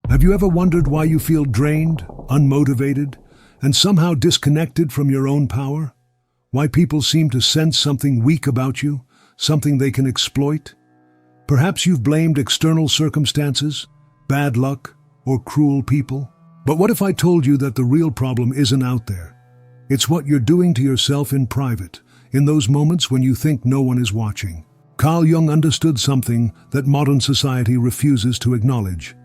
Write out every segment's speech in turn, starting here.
Have you ever wondered why you feel drained, unmotivated, and somehow disconnected from your own power? Why people seem to sense something weak about you, something they can exploit? Perhaps you've blamed external circumstances, bad luck, or cruel people. But what if I told you that the real problem isn't out there? It's what you're doing to yourself in private, in those moments when you think no one is watching. Carl Jung understood something that modern society refuses to acknowledge.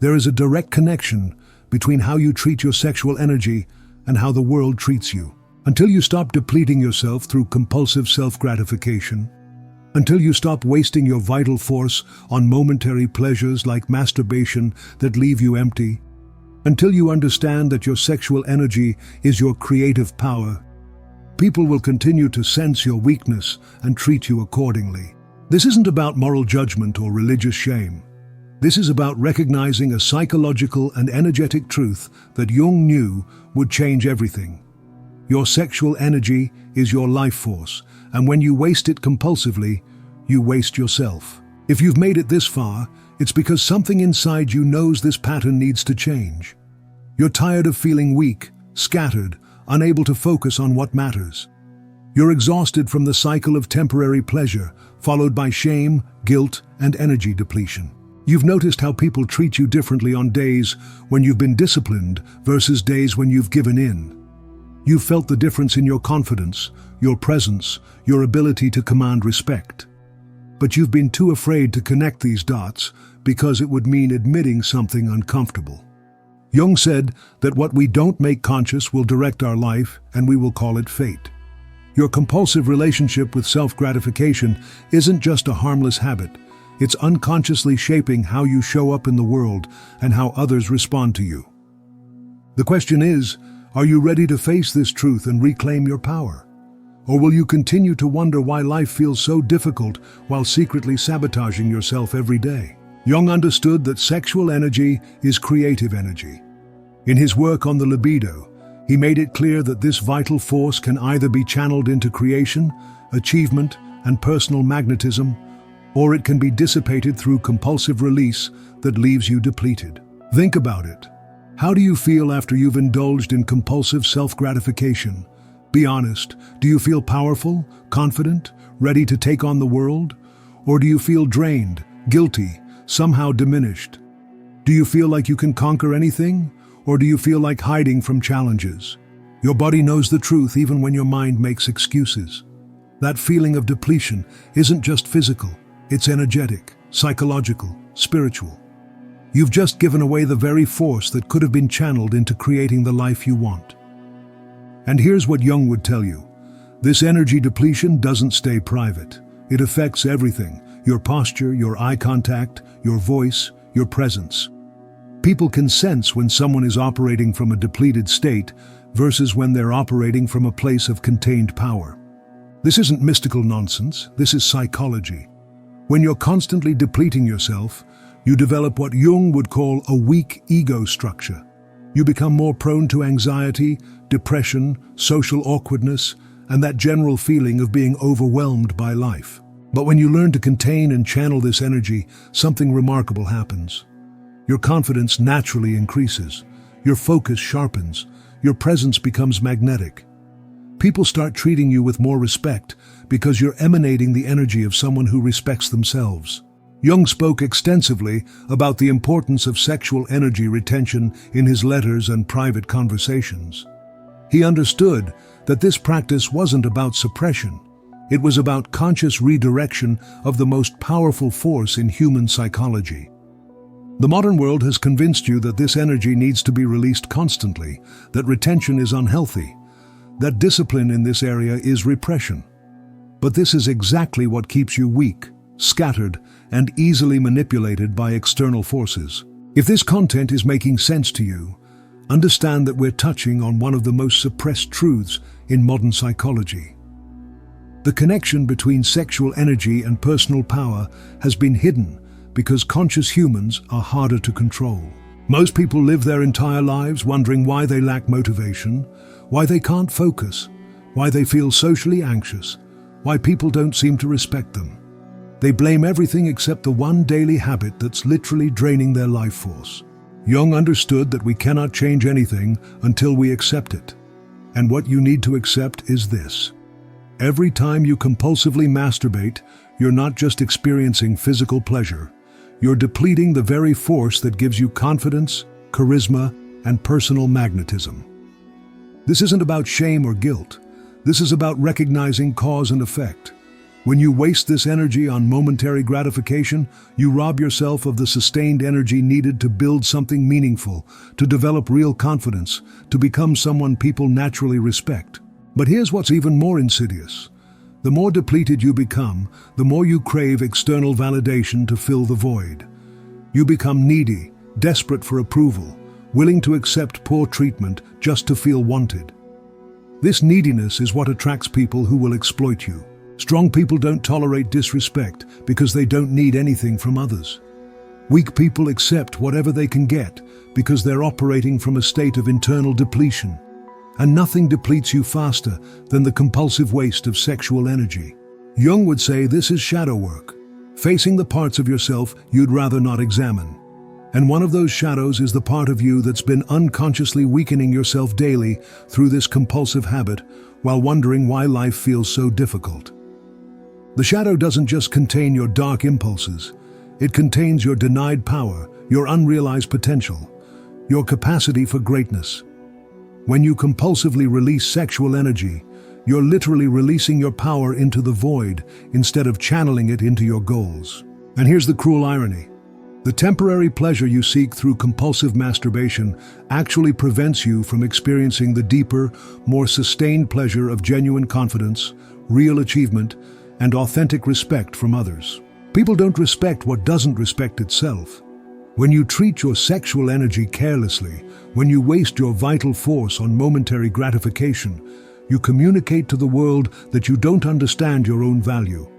There is a direct connection between how you treat your sexual energy and how the world treats you. Until you stop depleting yourself through compulsive self-gratification, until you stop wasting your vital force on momentary pleasures like masturbation that leave you empty, until you understand that your sexual energy is your creative power, people will continue to sense your weakness and treat you accordingly. This isn't about moral judgment or religious shame. This is about recognizing a psychological and energetic truth that Jung knew would change everything. Your sexual energy is your life force, and when you waste it compulsively, you waste yourself. If you've made it this far, it's because something inside you knows this pattern needs to change. You're tired of feeling weak, scattered, unable to focus on what matters. You're exhausted from the cycle of temporary pleasure, followed by shame, guilt, and energy depletion. You've noticed how people treat you differently on days when you've been disciplined versus days when you've given in. You've felt the difference in your confidence, your presence, your ability to command respect. But you've been too afraid to connect these dots because it would mean admitting something uncomfortable. Jung said that what we don't make conscious will direct our life, and we will call it fate. Your compulsive relationship with self-gratification isn't just a harmless habit. It's unconsciously shaping how you show up in the world and how others respond to you. The question is, are you ready to face this truth and reclaim your power? Or will you continue to wonder why life feels so difficult while secretly sabotaging yourself every day? Jung understood that sexual energy is creative energy. In his work on the libido, he made it clear that this vital force can either be channeled into creation, achievement, and personal magnetism, or it can be dissipated through compulsive release that leaves you depleted. Think about it. How do you feel after you've indulged in compulsive self-gratification? Be honest, do you feel powerful, confident, ready to take on the world? Or do you feel drained, guilty, somehow diminished? Do you feel like you can conquer anything? Or do you feel like hiding from challenges? Your body knows the truth even when your mind makes excuses. That feeling of depletion isn't just physical. It's energetic, psychological, spiritual. You've just given away the very force that could have been channeled into creating the life you want. And here's what Jung would tell you. This energy depletion doesn't stay private. It affects everything: your posture, your eye contact, your voice, your presence. People can sense when someone is operating from a depleted state versus when they're operating from a place of contained power. This isn't mystical nonsense, this is psychology. When you're constantly depleting yourself, you develop what Jung would call a weak ego structure. You become more prone to anxiety, depression, social awkwardness, and that general feeling of being overwhelmed by life. But when you learn to contain and channel this energy, something remarkable happens. Your confidence naturally increases, your focus sharpens, your presence becomes magnetic. People start treating you with more respect because you're emanating the energy of someone who respects themselves. Jung spoke extensively about the importance of sexual energy retention in his letters and private conversations. He understood that this practice wasn't about suppression. It was about conscious redirection of the most powerful force in human psychology. The modern world has convinced you that this energy needs to be released constantly, that retention is unhealthy, that discipline in this area is repression. But this is exactly what keeps you weak, scattered, and easily manipulated by external forces. If this content is making sense to you, understand that we're touching on one of the most suppressed truths in modern psychology. The connection between sexual energy and personal power has been hidden because conscious humans are harder to control. Most people live their entire lives wondering why they lack motivation, why they can't focus, why they feel socially anxious, why people don't seem to respect them. They blame everything except the one daily habit that's literally draining their life force. Jung understood that we cannot change anything until we accept it. And what you need to accept is this. Every time you compulsively masturbate, you're not just experiencing physical pleasure. You're depleting the very force that gives you confidence, charisma, and personal magnetism. This isn't about shame or guilt. This is about recognizing cause and effect. When you waste this energy on momentary gratification, you rob yourself of the sustained energy needed to build something meaningful, to develop real confidence, to become someone people naturally respect. But here's what's even more insidious. The more depleted you become, the more you crave external validation to fill the void. You become needy, desperate for approval, willing to accept poor treatment just to feel wanted. This neediness is what attracts people who will exploit you. Strong people don't tolerate disrespect because they don't need anything from others. Weak people accept whatever they can get because they're operating from a state of internal depletion. And nothing depletes you faster than the compulsive waste of sexual energy. Jung would say this is shadow work, facing the parts of yourself you'd rather not examine. And one of those shadows is the part of you that's been unconsciously weakening yourself daily through this compulsive habit while wondering why life feels so difficult. The shadow doesn't just contain your dark impulses. It contains your denied power, your unrealized potential, your capacity for greatness. When you compulsively release sexual energy, you're literally releasing your power into the void instead of channeling it into your goals. And here's the cruel irony. The temporary pleasure you seek through compulsive masturbation actually prevents you from experiencing the deeper, more sustained pleasure of genuine confidence, real achievement, and authentic respect from others. People don't respect what doesn't respect itself. When you treat your sexual energy carelessly, when you waste your vital force on momentary gratification, you communicate to the world that you don't understand your own value,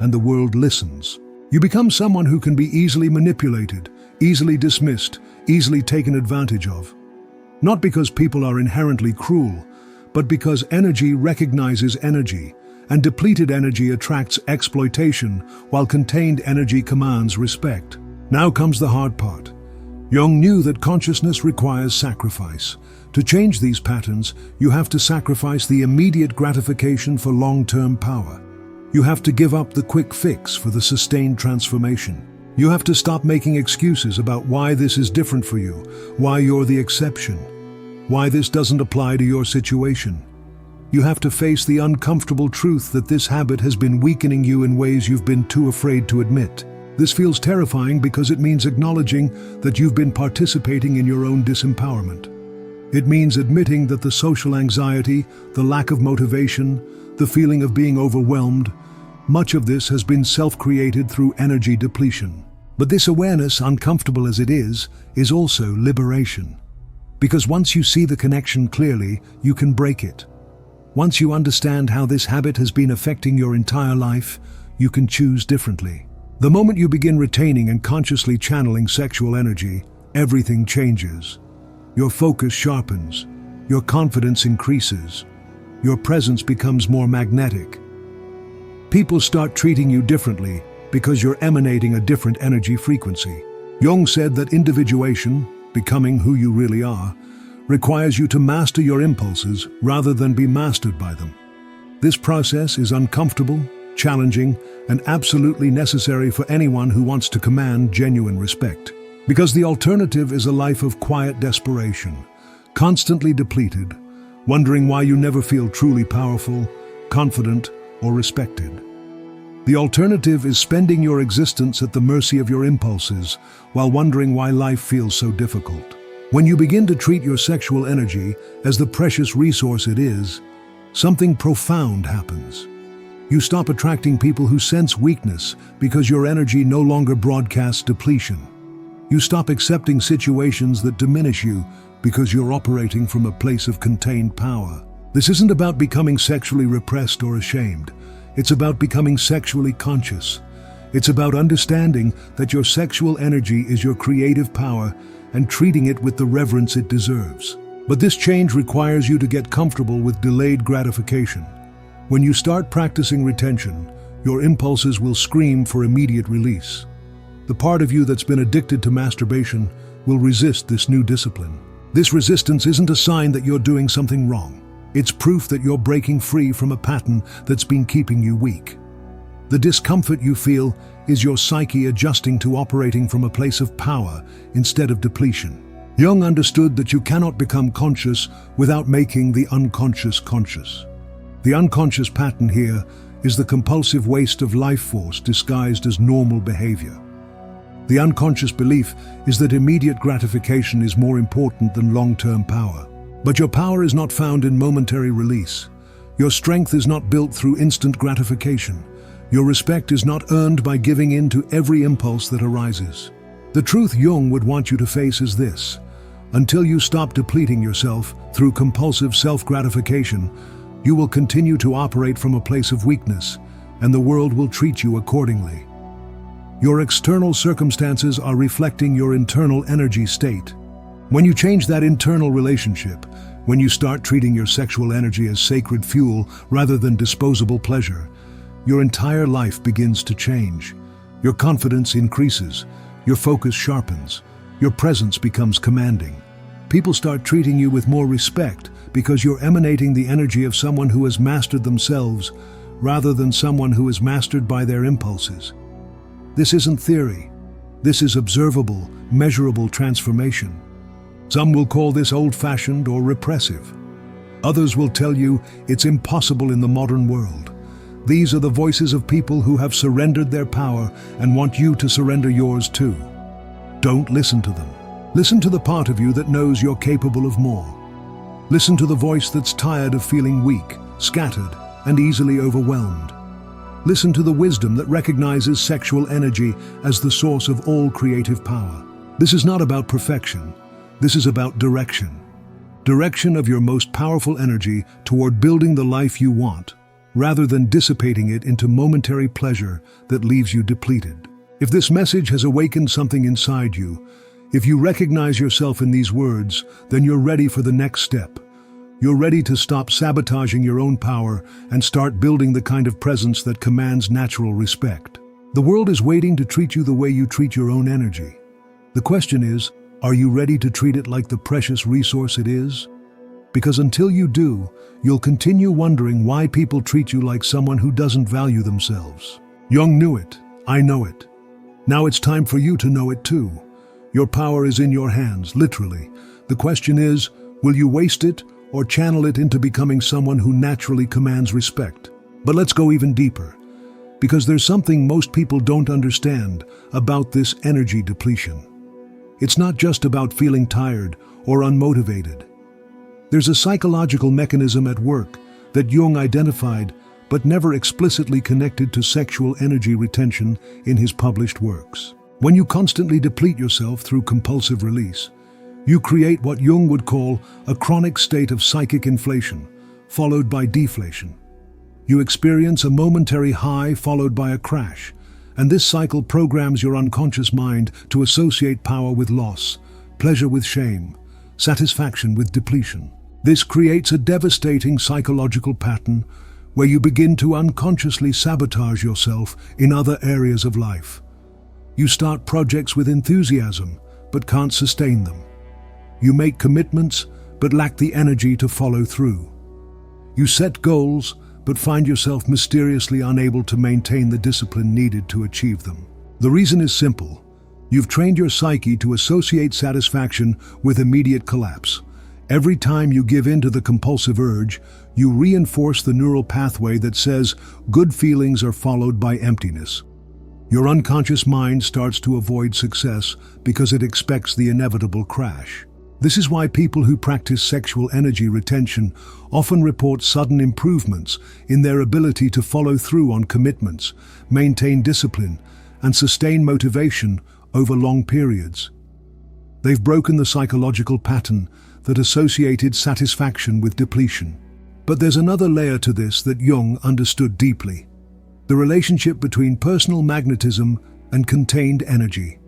and the world listens. You become someone who can be easily manipulated, easily dismissed, easily taken advantage of. Not because people are inherently cruel, but because energy recognizes energy, and depleted energy attracts exploitation, while contained energy commands respect. Now comes the hard part. Jung knew that consciousness requires sacrifice. To change these patterns, you have to sacrifice the immediate gratification for long-term power. You have to give up the quick fix for the sustained transformation. You have to stop making excuses about why this is different for you, why you're the exception, why this doesn't apply to your situation. You have to face the uncomfortable truth that this habit has been weakening you in ways you've been too afraid to admit. This feels terrifying because it means acknowledging that you've been participating in your own disempowerment. It means admitting that the social anxiety, the lack of motivation, the feeling of being overwhelmed, much of this has been self-created through energy depletion. But this awareness, uncomfortable as it is also liberation. Because once you see the connection clearly, you can break it. Once you understand how this habit has been affecting your entire life, you can choose differently. The moment you begin retaining and consciously channeling sexual energy, everything changes. Your focus sharpens, your confidence increases, your presence becomes more magnetic. People start treating you differently because you're emanating a different energy frequency. Jung said that individuation, becoming who you really are, requires you to master your impulses rather than be mastered by them. This process is uncomfortable, challenging, and absolutely necessary for anyone who wants to command genuine respect. Because the alternative is a life of quiet desperation, constantly depleted, wondering why you never feel truly powerful, confident, or respected. The alternative is spending your existence at the mercy of your impulses while wondering why life feels so difficult. When you begin to treat your sexual energy as the precious resource it is, something profound happens. You stop attracting people who sense weakness because your energy no longer broadcasts depletion. You stop accepting situations that diminish you because you're operating from a place of contained power. This isn't about becoming sexually repressed or ashamed. It's about becoming sexually conscious. It's about understanding that your sexual energy is your creative power and treating it with the reverence it deserves. But this change requires you to get comfortable with delayed gratification. When you start practicing retention, your impulses will scream for immediate release. The part of you that's been addicted to masturbation will resist this new discipline. This resistance isn't a sign that you're doing something wrong. It's proof that you're breaking free from a pattern that's been keeping you weak. The discomfort you feel is your psyche adjusting to operating from a place of power instead of depletion. Jung understood that you cannot become conscious without making the unconscious conscious. The unconscious pattern here is the compulsive waste of life force disguised as normal behavior. The unconscious belief is that immediate gratification is more important than long-term power. But your power is not found in momentary release. Your strength is not built through instant gratification. Your respect is not earned by giving in to every impulse that arises. The truth Jung would want you to face is this: until you stop depleting yourself through compulsive self-gratification, you will continue to operate from a place of weakness, and the world will treat you accordingly. Your external circumstances are reflecting your internal energy state. When you change that internal relationship, when you start treating your sexual energy as sacred fuel rather than disposable pleasure, your entire life begins to change. Your confidence increases, your focus sharpens, your presence becomes commanding. People start treating you with more respect because you're emanating the energy of someone who has mastered themselves rather than someone who is mastered by their impulses. This isn't theory. This is observable, measurable transformation. Some will call this old-fashioned or repressive. Others will tell you it's impossible in the modern world. These are the voices of people who have surrendered their power and want you to surrender yours too. Don't listen to them. Listen to the part of you that knows you're capable of more. Listen to the voice that's tired of feeling weak, scattered, and easily overwhelmed. Listen to the wisdom that recognizes sexual energy as the source of all creative power. This is not about perfection. This is about direction. Direction of your most powerful energy toward building the life you want, rather than dissipating it into momentary pleasure that leaves you depleted. If this message has awakened something inside you, if you recognize yourself in these words, then you're ready for the next step. You're ready to stop sabotaging your own power and start building the kind of presence that commands natural respect. The world is waiting to treat you the way you treat your own energy. The question is, are you ready to treat it like the precious resource it is? Because until you do, you'll continue wondering why people treat you like someone who doesn't value themselves. Jung knew it. I know it. Now it's time for you to know it too. Your power is in your hands, literally. The question is, will you waste it or channel it into becoming someone who naturally commands respect? But let's go even deeper, because there's something most people don't understand about this energy depletion. It's not just about feeling tired or unmotivated. There's a psychological mechanism at work that Jung identified but never explicitly connected to sexual energy retention in his published works. When you constantly deplete yourself through compulsive release, you create what Jung would call a chronic state of psychic inflation, followed by deflation. You experience a momentary high followed by a crash, and this cycle programs your unconscious mind to associate power with loss, pleasure with shame, satisfaction with depletion. This creates a devastating psychological pattern where you begin to unconsciously sabotage yourself in other areas of life. You start projects with enthusiasm, but can't sustain them. You make commitments, but lack the energy to follow through. You set goals, but find yourself mysteriously unable to maintain the discipline needed to achieve them. The reason is simple. You've trained your psyche to associate satisfaction with immediate collapse. Every time you give in to the compulsive urge, you reinforce the neural pathway that says good feelings are followed by emptiness. Your unconscious mind starts to avoid success because it expects the inevitable crash. This is why people who practice sexual energy retention often report sudden improvements in their ability to follow through on commitments, maintain discipline, and sustain motivation over long periods. They've broken the psychological pattern that associated satisfaction with depletion. But there's another layer to this that Jung understood deeply: the relationship between personal magnetism and contained energy.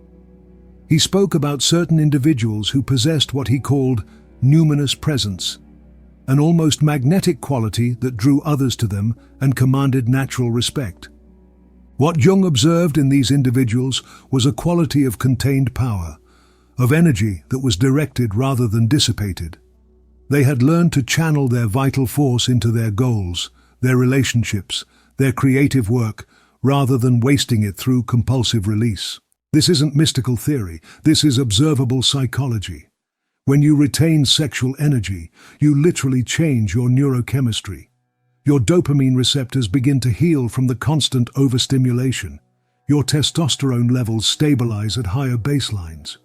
He spoke about certain individuals who possessed what he called numinous presence, an almost magnetic quality that drew others to them and commanded natural respect. What Jung observed in these individuals was a quality of contained power, of energy that was directed rather than dissipated. They had learned to channel their vital force into their goals, their relationships, their creative work, rather than wasting it through compulsive release. This isn't mystical theory, this is observable psychology. When you retain sexual energy, you literally change your neurochemistry. Your dopamine receptors begin to heal from the constant overstimulation. Your testosterone levels stabilize at higher baselines.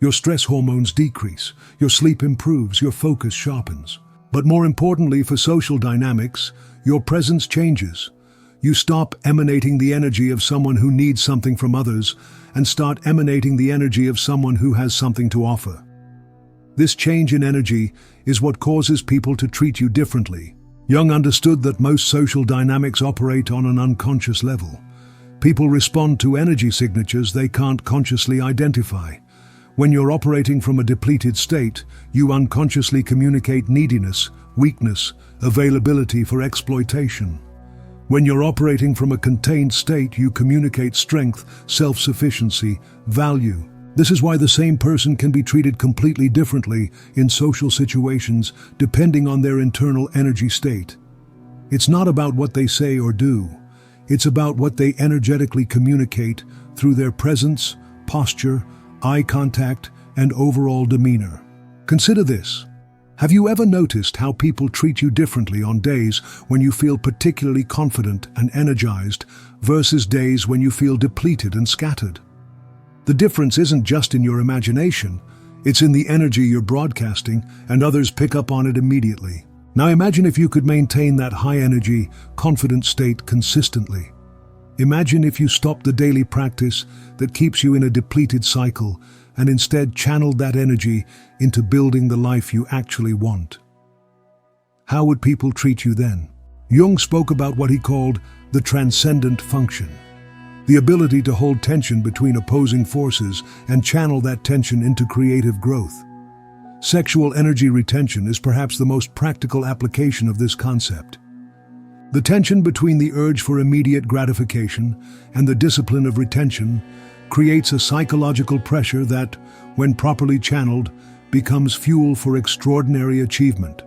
Your stress hormones decrease, your sleep improves, your focus sharpens. But more importantly for social dynamics, your presence changes. You stop emanating the energy of someone who needs something from others and start emanating the energy of someone who has something to offer. This change in energy is what causes people to treat you differently. Jung understood that most social dynamics operate on an unconscious level. People respond to energy signatures they can't consciously identify. When you're operating from a depleted state, you unconsciously communicate neediness, weakness, availability for exploitation. When you're operating from a contained state, you communicate strength, self-sufficiency, value. This is why the same person can be treated completely differently in social situations depending on their internal energy state. It's not about what they say or do. It's about what they energetically communicate through their presence, posture, eye contact, and overall demeanor. Consider this. Have you ever noticed how people treat you differently on days when you feel particularly confident and energized versus days when you feel depleted and scattered? The difference isn't just in your imagination, it's in the energy you're broadcasting, and others pick up on it immediately. Now imagine if you could maintain that high energy, confident state consistently. Imagine if you stopped the daily practice that keeps you in a depleted cycle and instead channeled that energy into building the life you actually want. How would people treat you then? Jung spoke about what he called the transcendent function, the ability to hold tension between opposing forces and channel that tension into creative growth. Sexual energy retention is perhaps the most practical application of this concept. The tension between the urge for immediate gratification and the discipline of retention creates a psychological pressure that, when properly channeled, becomes fuel for extraordinary achievement.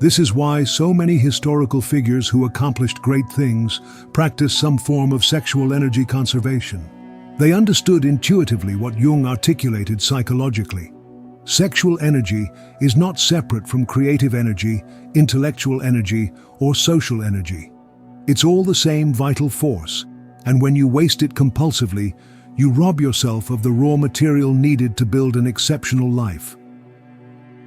This is why so many historical figures who accomplished great things practiced some form of sexual energy conservation. They understood intuitively what Jung articulated psychologically. Sexual energy is not separate from creative energy, intellectual energy, or social energy. It's all the same vital force, and when you waste it compulsively, you rob yourself of the raw material needed to build an exceptional life.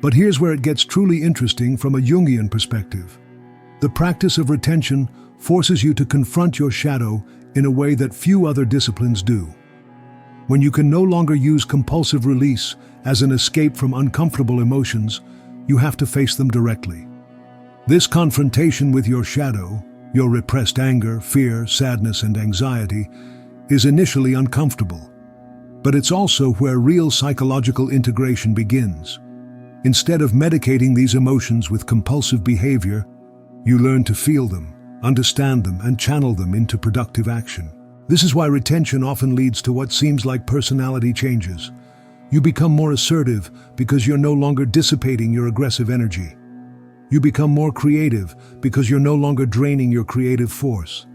But here's where it gets truly interesting from a Jungian perspective. The practice of retention forces you to confront your shadow in a way that few other disciplines do. When you can no longer use compulsive release as an escape from uncomfortable emotions, you have to face them directly. This confrontation with your shadow, your repressed anger, fear, sadness, and anxiety, is initially uncomfortable. But it's also where real psychological integration begins. Instead of medicating these emotions with compulsive behavior, you learn to feel them, understand them, and channel them into productive action. This is why retention often leads to what seems like personality changes. You become more assertive because you're no longer dissipating your aggressive energy. You become more creative because you're no longer draining your creative force.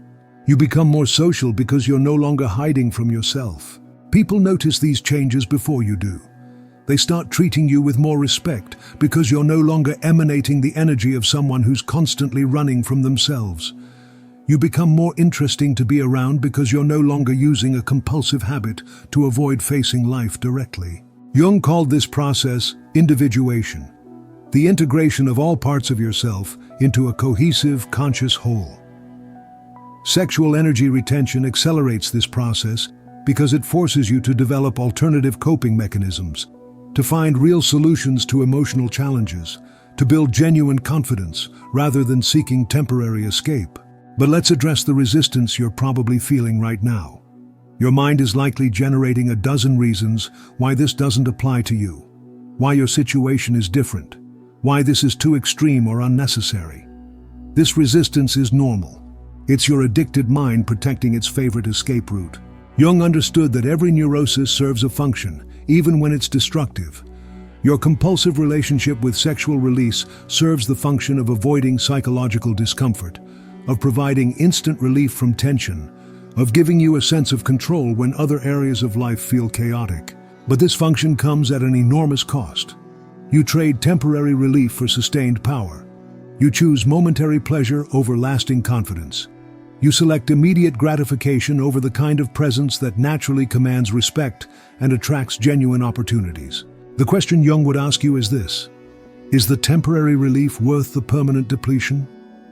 You become more social because you're no longer hiding from yourself. People notice these changes before you do. They start treating you with more respect because you're no longer emanating the energy of someone who's constantly running from themselves. You become more interesting to be around because you're no longer using a compulsive habit to avoid facing life directly. Jung called this process individuation, the integration of all parts of yourself into a cohesive, conscious whole. Sexual energy retention accelerates this process because it forces you to develop alternative coping mechanisms, to find real solutions to emotional challenges, to build genuine confidence rather than seeking temporary escape. But let's address the resistance you're probably feeling right now. Your mind is likely generating a dozen reasons why this doesn't apply to you, why your situation is different, why this is too extreme or unnecessary. This resistance is normal. It's your addicted mind protecting its favorite escape route. Jung understood that every neurosis serves a function, even when it's destructive. Your compulsive relationship with sexual release serves the function of avoiding psychological discomfort, of providing instant relief from tension, of giving you a sense of control when other areas of life feel chaotic. But this function comes at an enormous cost. You trade temporary relief for sustained power. You choose momentary pleasure over lasting confidence. You select immediate gratification over the kind of presence that naturally commands respect and attracts genuine opportunities. The question Jung would ask you is this: is the temporary relief worth the permanent depletion?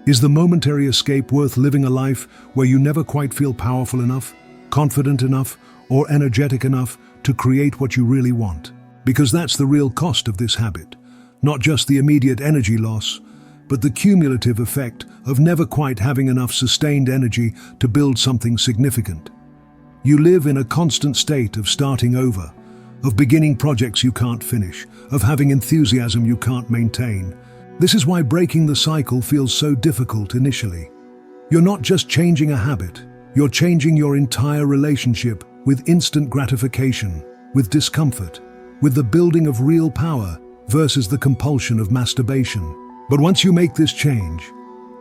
Is the momentary escape worth living a life where you never quite feel powerful enough, confident enough, or energetic enough to create what you really want? Because that's the real cost of this habit. Not just the immediate energy loss, but the cumulative effect of never quite having enough sustained energy to build something significant. You live in a constant state of starting over, of beginning projects you can't finish, of having enthusiasm you can't maintain. This is why breaking the cycle feels so difficult initially. You're not just changing a habit, you're changing your entire relationship with instant gratification, with discomfort, with the building of real power versus the compulsion of masturbation. But once you make this change,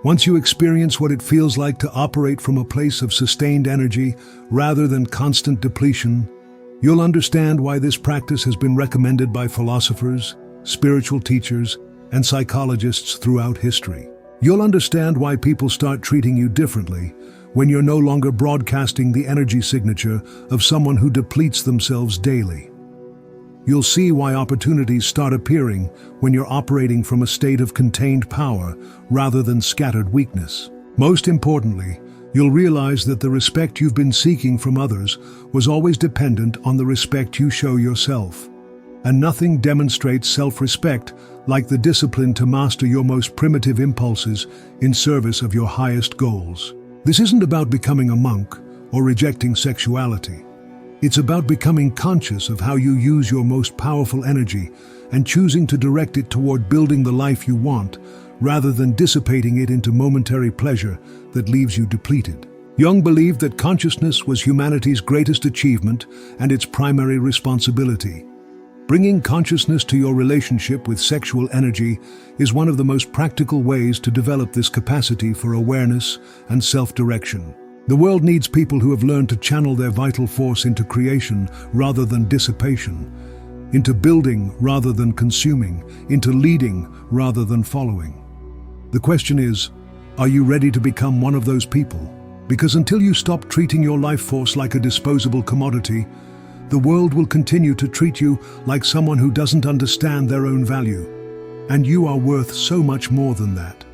once you experience what it feels like to operate from a place of sustained energy rather than constant depletion, you'll understand why this practice has been recommended by philosophers, spiritual teachers, and psychologists throughout history. You'll understand why people start treating you differently when you're no longer broadcasting the energy signature of someone who depletes themselves daily. You'll see why opportunities start appearing when you're operating from a state of contained power rather than scattered weakness. Most importantly, you'll realize that the respect you've been seeking from others was always dependent on the respect you show yourself. And nothing demonstrates self-respect like the discipline to master your most primitive impulses in service of your highest goals. This isn't about becoming a monk or rejecting sexuality. It's about becoming conscious of how you use your most powerful energy and choosing to direct it toward building the life you want, rather than dissipating it into momentary pleasure that leaves you depleted. Jung believed that consciousness was humanity's greatest achievement and its primary responsibility. Bringing consciousness to your relationship with sexual energy is one of the most practical ways to develop this capacity for awareness and self-direction. The world needs people who have learned to channel their vital force into creation rather than dissipation, into building rather than consuming, into leading rather than following. The question is, are you ready to become one of those people? Because until you stop treating your life force like a disposable commodity, the world will continue to treat you like someone who doesn't understand their own value. And you are worth so much more than that.